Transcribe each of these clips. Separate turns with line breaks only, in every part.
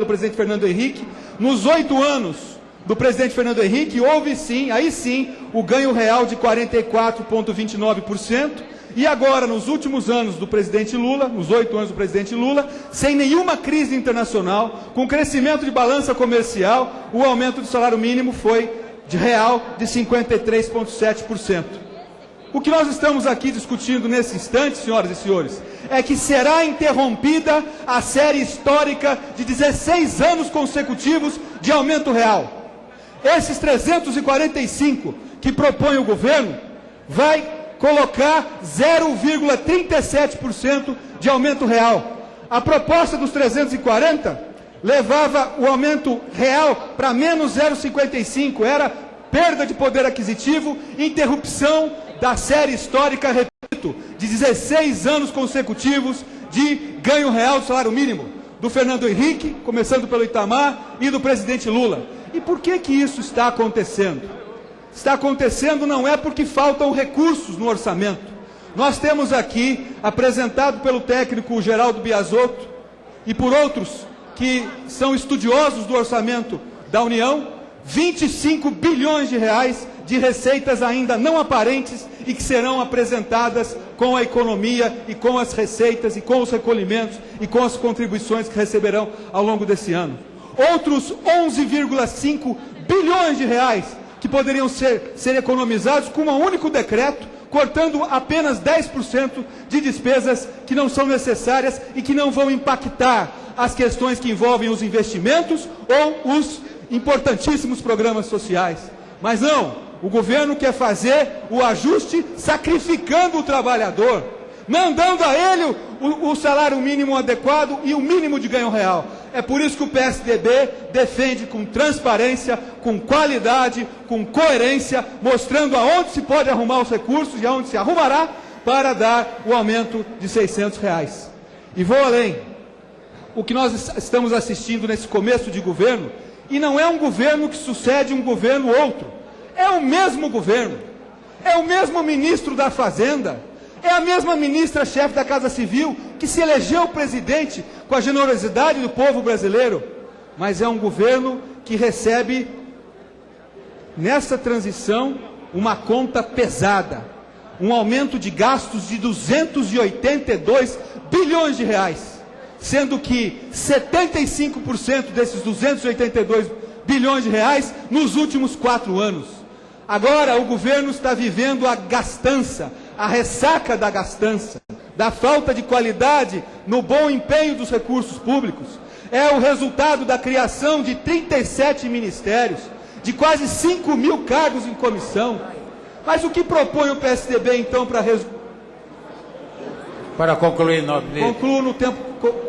do presidente Fernando Henrique. Nos 8 anos do presidente Fernando Henrique, houve sim, aí sim, o ganho real de 44,29%. E agora, nos últimos anos do presidente Lula, nos 8 anos do presidente Lula, sem nenhuma crise internacional, com crescimento de balança comercial, o aumento do salário mínimo foi de real de 53,7%. O que nós estamos aqui discutindo nesse instante, senhoras e senhores, é que será interrompida a série histórica de 16 anos consecutivos de aumento real. Esses 345 que propõe o governo vai colocar 0,37% de aumento real. A proposta dos 340 levava o aumento real para menos 0,55, era perda de poder aquisitivo, interrupção da série histórica, repito, de 16 anos consecutivos de ganho real do salário mínimo, do Fernando Henrique, começando pelo Itamar, e do presidente Lula. E por que que isso está acontecendo? Está acontecendo não é porque faltam recursos no orçamento. Nós temos aqui, apresentado pelo técnico Geraldo Biasotto e por outros que são estudiosos do orçamento da União, 25 bilhões de reais de receitas ainda não aparentes e que serão apresentadas com a economia e com as receitas e com os recolhimentos e com as contribuições que receberão ao longo desse ano. Outros 11,5 bilhões de reais que poderiam ser economizados com um único decreto, cortando apenas 10% de despesas que não são necessárias e que não vão impactar as questões que envolvem os investimentos ou os importantíssimos programas sociais. Mas não, o governo quer fazer o ajuste sacrificando o trabalhador, não dando a ele o salário mínimo adequado e o mínimo de ganho real. É por isso que o PSDB defende com transparência, com qualidade, com coerência, mostrando aonde se pode arrumar os recursos e aonde se arrumará para dar o aumento de R$600. E vou além. O que nós estamos assistindo nesse começo de governo, e não é um governo que sucede um governo outro, é o mesmo governo, é o mesmo ministro da Fazenda, é a mesma ministra-chefe da Casa Civil que se elegeu presidente com a generosidade do povo brasileiro, mas é um governo que recebe, nessa transição, uma conta pesada, um aumento de gastos de 282 bilhões de reais, sendo que 75% desses 282 bilhões de reais nos últimos 4 anos. Agora o governo está vivendo a gastança, a ressaca da gastança, da falta de qualidade no bom empenho dos recursos públicos. É o resultado da criação de 37 ministérios, de quase 5 mil cargos em comissão. Mas o que propõe o PSDB então
para concluir, nobre.
Concluo no tempo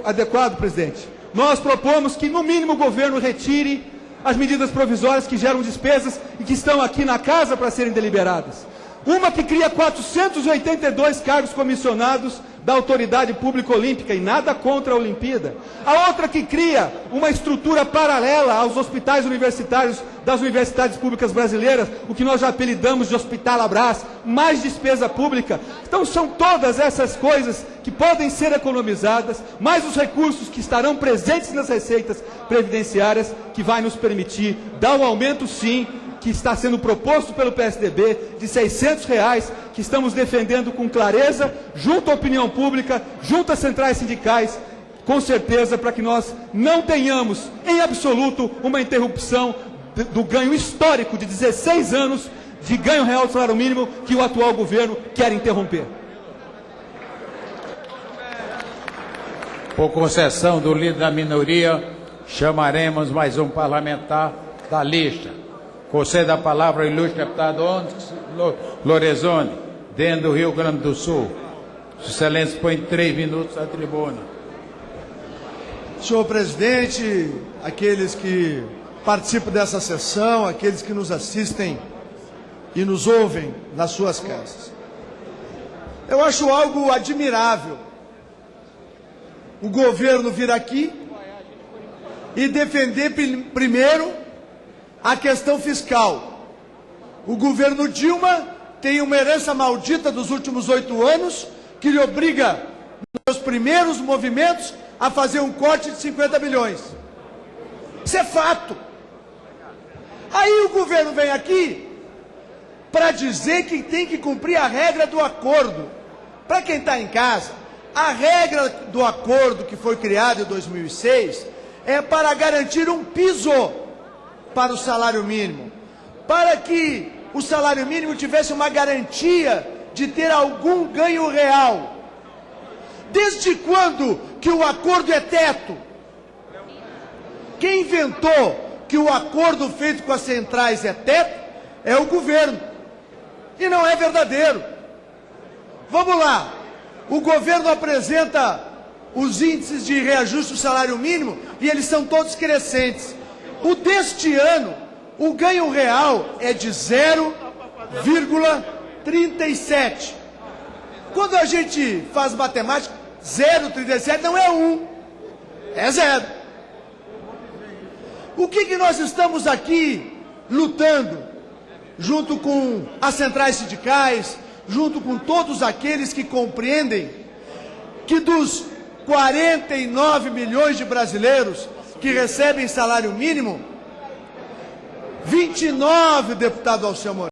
adequado, presidente. Nós propomos que, no mínimo, o governo retire as medidas provisórias que geram despesas e que estão aqui na casa para serem deliberadas. Uma que cria 482 cargos comissionados da Autoridade Pública Olímpica, e nada contra a Olimpíada. A outra que cria uma estrutura paralela aos hospitais universitários das universidades públicas brasileiras, o que nós já apelidamos de Hospital Abras, mais despesa pública. Então são todas essas coisas que podem ser economizadas, mais os recursos que estarão presentes nas receitas previdenciárias, que vai nos permitir dar um aumento, sim, que está sendo proposto pelo PSDB, de R$600, que estamos defendendo com clareza, junto à opinião pública, junto às centrais sindicais, com certeza, para que nós não tenhamos, em absoluto, uma interrupção do ganho histórico de 16 anos de ganho real do salário mínimo que o atual governo quer interromper.
Por concessão do líder da minoria, chamaremos mais um parlamentar da lista. Conceda a palavra ao ilustre deputado Onyx Lorenzoni, dentro do Rio Grande do Sul. Sua Excelência põe 3 minutos à tribuna.
Senhor presidente, aqueles que participam dessa sessão, aqueles que nos assistem e nos ouvem nas suas casas. Eu acho algo admirável o governo vir aqui e defender primeiro a questão fiscal. O governo Dilma tem uma herança maldita dos últimos 8 anos que lhe obriga, nos primeiros movimentos, a fazer um corte de 50 bilhões. Isso é fato. Aí o governo vem aqui para dizer que tem que cumprir a regra do acordo. Para quem está em casa, a regra do acordo que foi criado em 2006 é para garantir um piso para o salário mínimo, para que o salário mínimo tivesse uma garantia de ter algum ganho real. Desde quando que o acordo é teto? Quem inventou que o acordo feito com as centrais é teto é o governo. E não é verdadeiro. Vamos lá. O governo apresenta os índices de reajuste do salário mínimo e eles são todos crescentes. O deste ano, o ganho real é de 0,37. Quando a gente faz matemática, 0,37 não é 1, é 0. O que nós estamos aqui lutando, junto com as centrais sindicais, junto com todos aqueles que compreendem que dos 49 milhões de brasileiros que recebem salário mínimo, 29, deputado Alceu Moraes,